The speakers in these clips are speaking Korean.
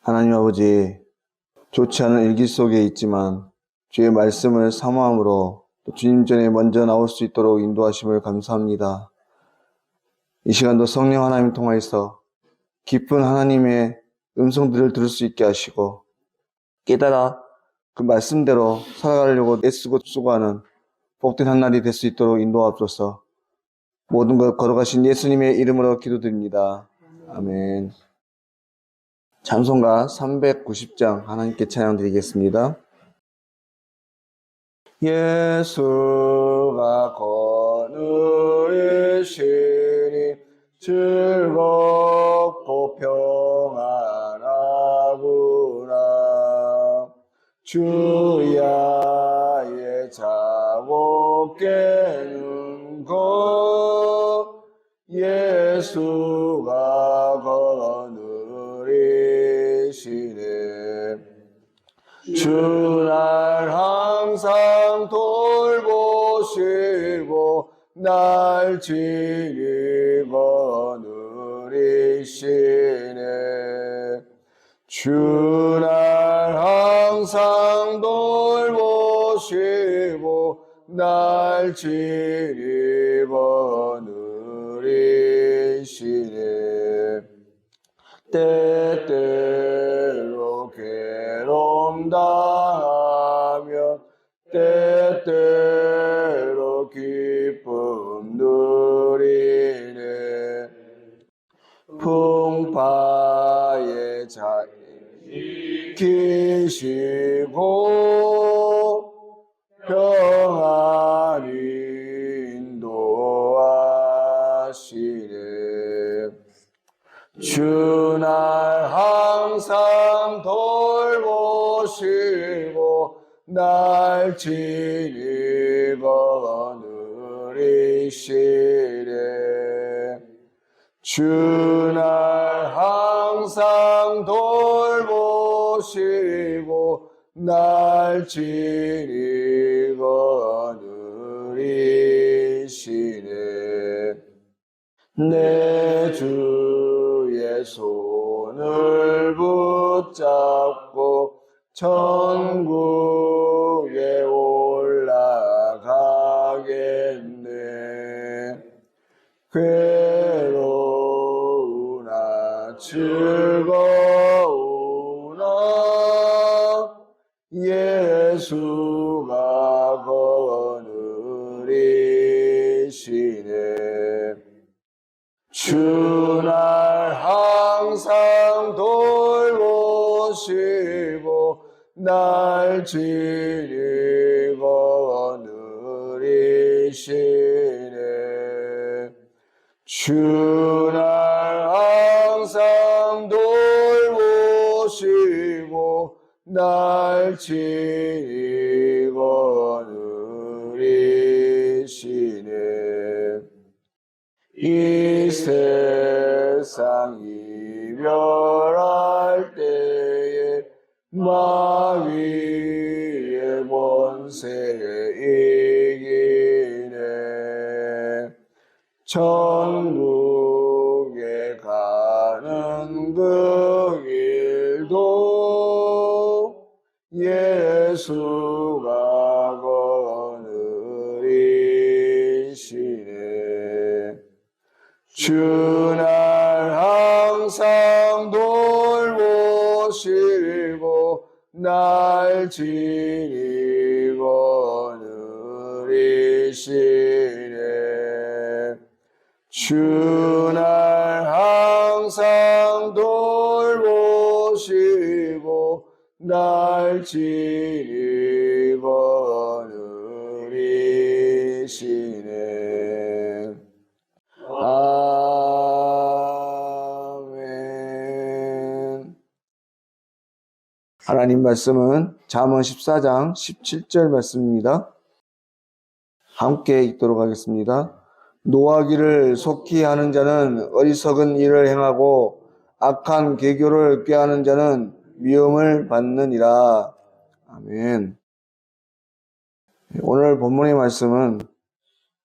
하나님 아버지, 좋지 않은 일기 속에 있지만 주의 말씀을 사모함으로 또 주님 전에 먼저 나올 수 있도록 인도하심을 감사합니다. 이 시간도 성령 하나님 통하여서 깊은 하나님의 음성들을 들을 수 있게 하시고 깨달아 그 말씀대로 살아가려고 애쓰고 수고하는 복된 한 날이 될 수 있도록 인도하옵소서. 모든 것 걸어가신 예수님의 이름으로 기도드립니다. 아멘. 찬송가 390장 하나님께 찬양 드리겠습니다. 예수가 거느리시니 즐겁고 평안하구나. 주야의 자고 깨는 것 예수가 거느리시네. 주날 항상 돌보시고 날 지키고 누리시네. 주날 항상 돌보시고 날 지키고 누리시네. 때때로 괴로움 당하며 때때로 기쁨 누리네. 풍파에 잘 지키시고 평안히 인도하시네. 주날 항상 돌보시고 날 지키고 누리시네. 주날 항상 돌보시고 날 지키고 누리시네. 내 주의 손을 붙잡고 천국에 올라가겠네. 괴로우나 즐거우나 예수가 거느리시네. 주날 항상 돌보시고 날 지키고 누리시네. 주날 항상 돌보시고 날 지키고 누리시네. 이 세상 이별할 때에 마귀의 본세에 이기네. 천국에 가는 그 길도 예수가 거느리시네. 주날 항상 돌보시고 날 지키고 누리시네. 주날 항상 돌보시고 날 지키고 누리시네. 아멘. 하나님 말씀은 잠언 14장 17절 말씀입니다. 함께 읽도록 하겠습니다. 노하기를 속히 하는 자는 어리석은 일을 행하고 악한 계교를 꾀하는 자는 위험을 받느니라. 아멘. 오늘 본문의 말씀은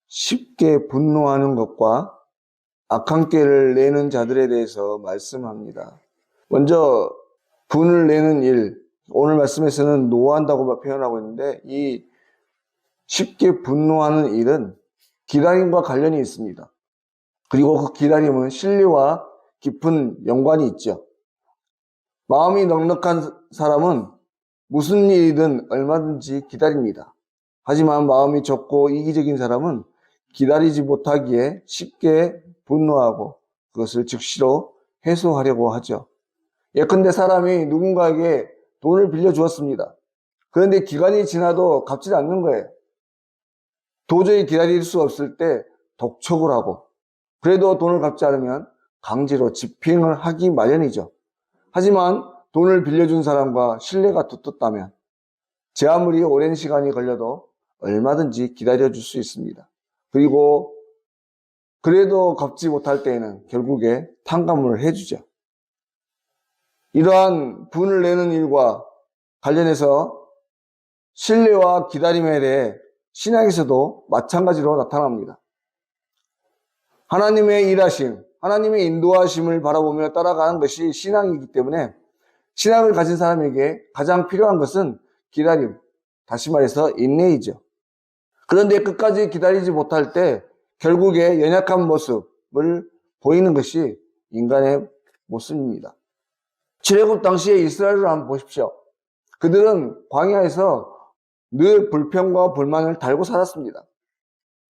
쉽게 분노하는 것과 악한 꾀를 내는 자들에 대해서 말씀합니다. 먼저 분을 내는 일, 오늘 말씀에서는 노한다고 표현하고 있는데 이 쉽게 분노하는 일은 기다림과 관련이 있습니다. 그리고 그 기다림은 신뢰와 깊은 연관이 있죠. 마음이 넉넉한 사람은 무슨 일이든 얼마든지 기다립니다. 하지만 마음이 좁고 이기적인 사람은 기다리지 못하기에 쉽게 분노하고 그것을 즉시로 해소하려고 하죠. 예컨대 사람이 누군가에게 돈을 빌려주었습니다. 그런데 기간이 지나도 갚지 않는 거예요. 도저히 기다릴 수 없을 때 독촉을 하고 그래도 돈을 갚지 않으면 강제로 집행을 하기 마련이죠. 하지만 돈을 빌려준 사람과 신뢰가 두텁다면 제 아무리 오랜 시간이 걸려도 얼마든지 기다려줄 수 있습니다. 그리고 그래도 갚지 못할 때에는 결국에 탕감을 해주죠. 이러한 분을 내는 일과 관련해서 신뢰와 기다림에 대해 신약에서도 마찬가지로 나타납니다. 하나님의 일하심, 하나님의 인도하심을 바라보며 따라가는 것이 신앙이기 때문에 신앙을 가진 사람에게 가장 필요한 것은 기다림, 다시 말해서 인내이죠. 그런데 끝까지 기다리지 못할 때 결국에 연약한 모습을 보이는 것이 인간의 모습입니다. 출애굽 당시에 이스라엘을 한번 보십시오. 그들은 광야에서 늘 불평과 불만을 달고 살았습니다.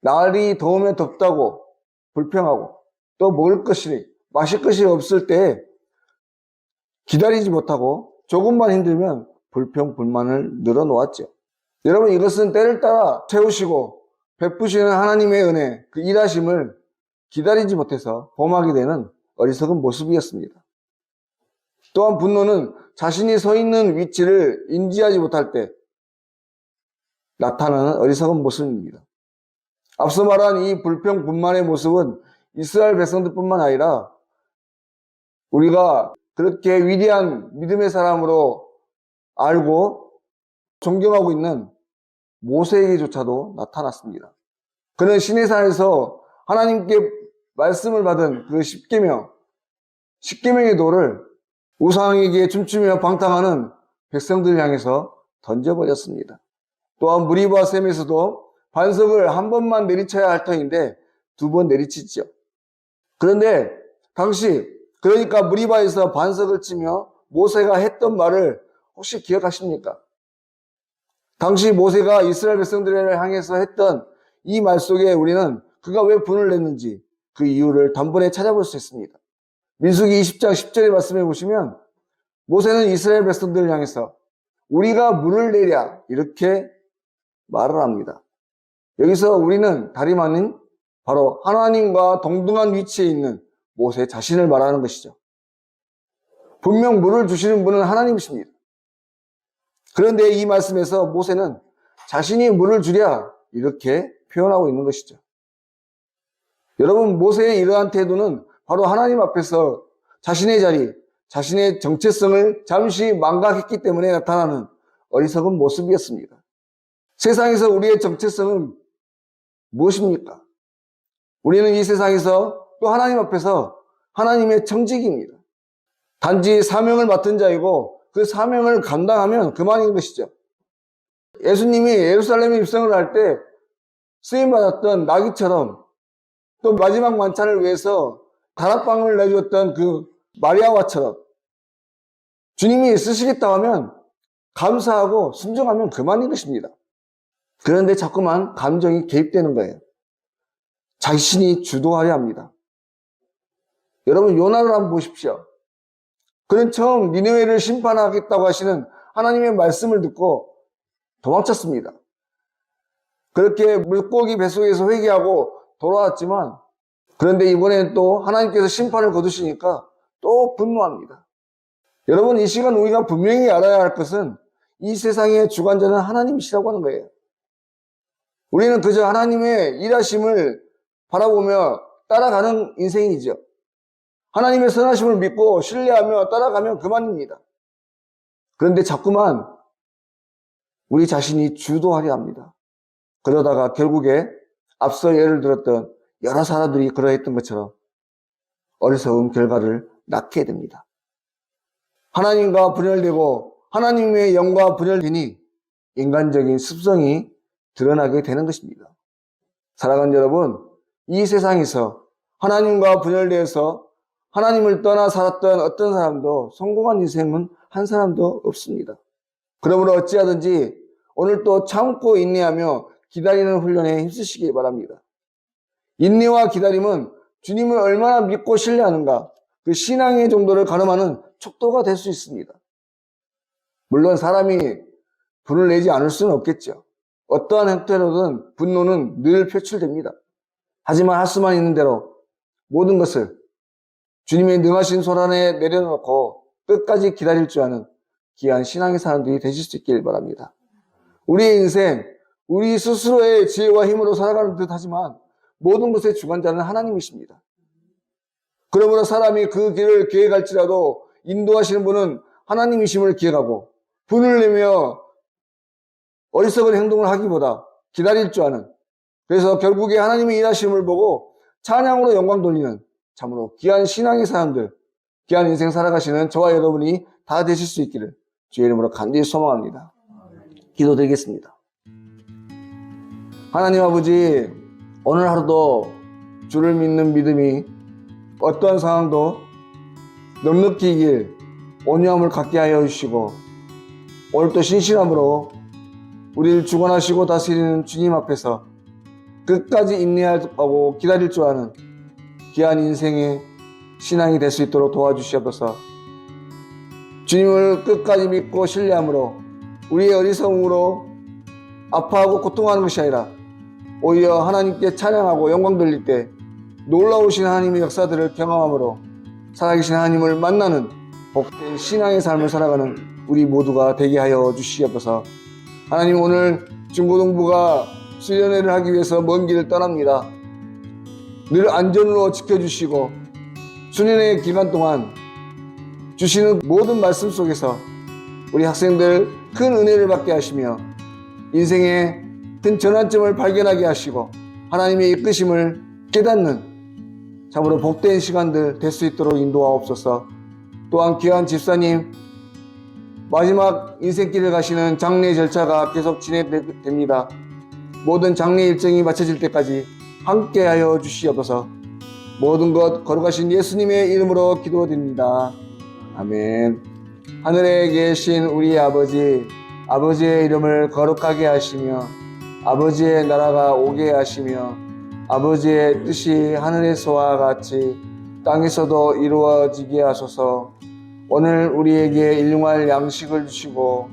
날이 더우면 덥다고 불평하고 또 먹을 것이 마실 것이 없을 때 기다리지 못하고 조금만 힘들면 불평 불만을 늘어놓았죠. 여러분, 이것은 때를 따라 채우시고 베푸시는 하나님의 은혜, 그 일하심을 기다리지 못해서 범하게 되는 어리석은 모습이었습니다. 또한 분노는 자신이 서 있는 위치를 인지하지 못할 때 나타나는 어리석은 모습입니다. 앞서 말한 이 불평 분만의 모습은 이스라엘 백성들뿐만 아니라 우리가 그렇게 위대한 믿음의 사람으로 알고 존경하고 있는 모세에게조차도 나타났습니다. 그는 시내산에서 하나님께 말씀을 받은 그 십계명의 돌을 우상에게 춤추며 방탕하는 백성들을 향해서 던져버렸습니다. 또한 무리바 셈에서도 반석을 한 번만 내리쳐야 할 터인데 두 번 내리치죠. 그런데 그러니까 무리바에서 반석을 치며 모세가 했던 말을 혹시 기억하십니까? 당시 모세가 이스라엘 백성들을 향해서 했던 이 말 속에 우리는 그가 왜 분을 냈는지 그 이유를 단번에 찾아볼 수 있습니다. 민수기 20장 10절의 말씀해 보시면 모세는 이스라엘 백성들을 향해서 우리가 물을 내랴 이렇게 말을 합니다. 여기서 우리는 다름 아닌 바로 하나님과 동등한 위치에 있는 모세 자신을 말하는 것이죠. 분명 물을 주시는 분은 하나님이십니다. 그런데 이 말씀에서 모세는 자신이 물을 주랴 이렇게 표현하고 있는 것이죠. 여러분, 모세의 이러한 태도는 바로 하나님 앞에서 자신의 자리, 자신의 정체성을 잠시 망각했기 때문에 나타나는 어리석은 모습이었습니다. 세상에서 우리의 정체성은 무엇입니까? 우리는 이 세상에서 또 하나님 앞에서 하나님의 청직입니다. 단지 사명을 맡은 자이고 그 사명을 감당하면 그만인 것이죠. 예수님이 예루살렘에 입성을 할 때 쓰임받았던 나귀처럼 또 마지막 만찬을 위해서 다락방을 내주었던 그 마리아와처럼 주님이 쓰시겠다 하면 감사하고 순종하면 그만인 것입니다. 그런데 자꾸만 감정이 개입되는 거예요. 자신이 주도하려 합니다. 여러분, 요나를 한번 보십시오. 그는 처음 니느웨를 심판하겠다고 하시는 하나님의 말씀을 듣고 도망쳤습니다. 그렇게 물고기 뱃속에서 회개하고 돌아왔지만 그런데 이번에는 또 하나님께서 심판을 거두시니까 또 분노합니다. 여러분, 이 시간 우리가 분명히 알아야 할 것은 이 세상의 주관자는 하나님이시라고 하는 거예요. 우리는 그저 하나님의 일하심을 바라보며 따라가는 인생이죠. 하나님의 선하심을 믿고 신뢰하며 따라가면 그만입니다. 그런데 자꾸만 우리 자신이 주도하려 합니다. 그러다가 결국에 앞서 예를 들었던 여러 사람들이 그러했던 것처럼 어리석은 결과를 낳게 됩니다. 하나님과 분열되고 하나님의 영과 분열되니 인간적인 습성이 드러나게 되는 것입니다. 사랑하는 여러분, 이 세상에서 하나님과 분열되어서 하나님을 떠나 살았던 어떤 사람도 성공한 인생은 한 사람도 없습니다. 그러므로 어찌하든지 오늘 또 참고 인내하며 기다리는 훈련에 힘쓰시기 바랍니다. 인내와 기다림은 주님을 얼마나 믿고 신뢰하는가, 그 신앙의 정도를 가늠하는 척도가 될 수 있습니다. 물론 사람이 분을 내지 않을 수는 없겠죠. 어떠한 형태로든 분노는 늘 표출됩니다. 하지만 할 수만 있는 대로 모든 것을 주님의 능하신 손 안에 내려놓고 끝까지 기다릴 줄 아는 귀한 신앙의 사람들이 되실 수 있길 바랍니다. 우리의 인생, 우리 스스로의 지혜와 힘으로 살아가는 듯 하지만 모든 것의 주관자는 하나님이십니다. 그러므로 사람이 그 길을 계획할지라도 인도하시는 분은 하나님이심을 기억하고 분을 내며 어리석은 행동을 하기보다 기다릴 줄 아는, 그래서 결국에 하나님의 일하심을 보고 찬양으로 영광 돌리는 참으로 귀한 신앙의 사람들, 귀한 인생 살아가시는 저와 여러분이 다 되실 수 있기를 주의 이름으로 간절히 소망합니다. 기도드리겠습니다. 하나님 아버지, 오늘 하루도 주를 믿는 믿음이 어떠한 상황도 넉넉히 이길 온유함을 갖게 하여 주시고, 오늘도 신실함으로 우리를 주관하시고 다스리는 주님 앞에서 끝까지 인내하고 기다릴 줄 아는 귀한 인생의 신앙이 될 수 있도록 도와주시옵소서. 주님을 끝까지 믿고 신뢰함으로 우리의 어리석음으로 아파하고 고통하는 것이 아니라 오히려 하나님께 찬양하고 영광 돌릴 때 놀라우신 하나님의 역사들을 경험함으로 살아계신 하나님을 만나는 복된 신앙의 삶을 살아가는 우리 모두가 되게 하여 주시옵소서. 하나님, 오늘 중고등부가 수련회를 하기 위해서 먼 길을 떠납니다. 늘 안전으로 지켜주시고 수련회 기간 동안 주시는 모든 말씀 속에서 우리 학생들 큰 은혜를 받게 하시며 인생의 큰 전환점을 발견하게 하시고 하나님의 이끄심을 깨닫는 참으로 복된 시간들 될 수 있도록 인도하옵소서. 또한 귀한 집사님, 마지막 인생길을 가시는 장례 절차가 계속 진행됩니다. 모든 장례 일정이 마쳐질 때까지 함께하여 주시옵소서. 모든 것 거룩하신 예수님의 이름으로 기도드립니다. 아멘. 하늘에 계신 우리 아버지, 아버지의 이름을 거룩하게 하시며 아버지의 나라가 오게 하시며 아버지의 뜻이 하늘에서와 같이 땅에서도 이루어지게 하소서. 오늘 우리에게 일용할 양식을 주시고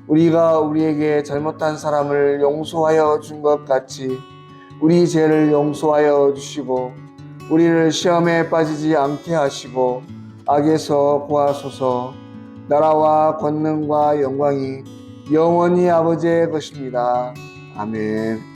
우리가 우리에게 잘못한 사람을 용서하여 준 것 같이 우리 죄를 용서하여 주시고 우리를 시험에 빠지지 않게 하시고 악에서 구하소서. 나라와 권능과 영광이 영원히 아버지의 것입니다. 아멘.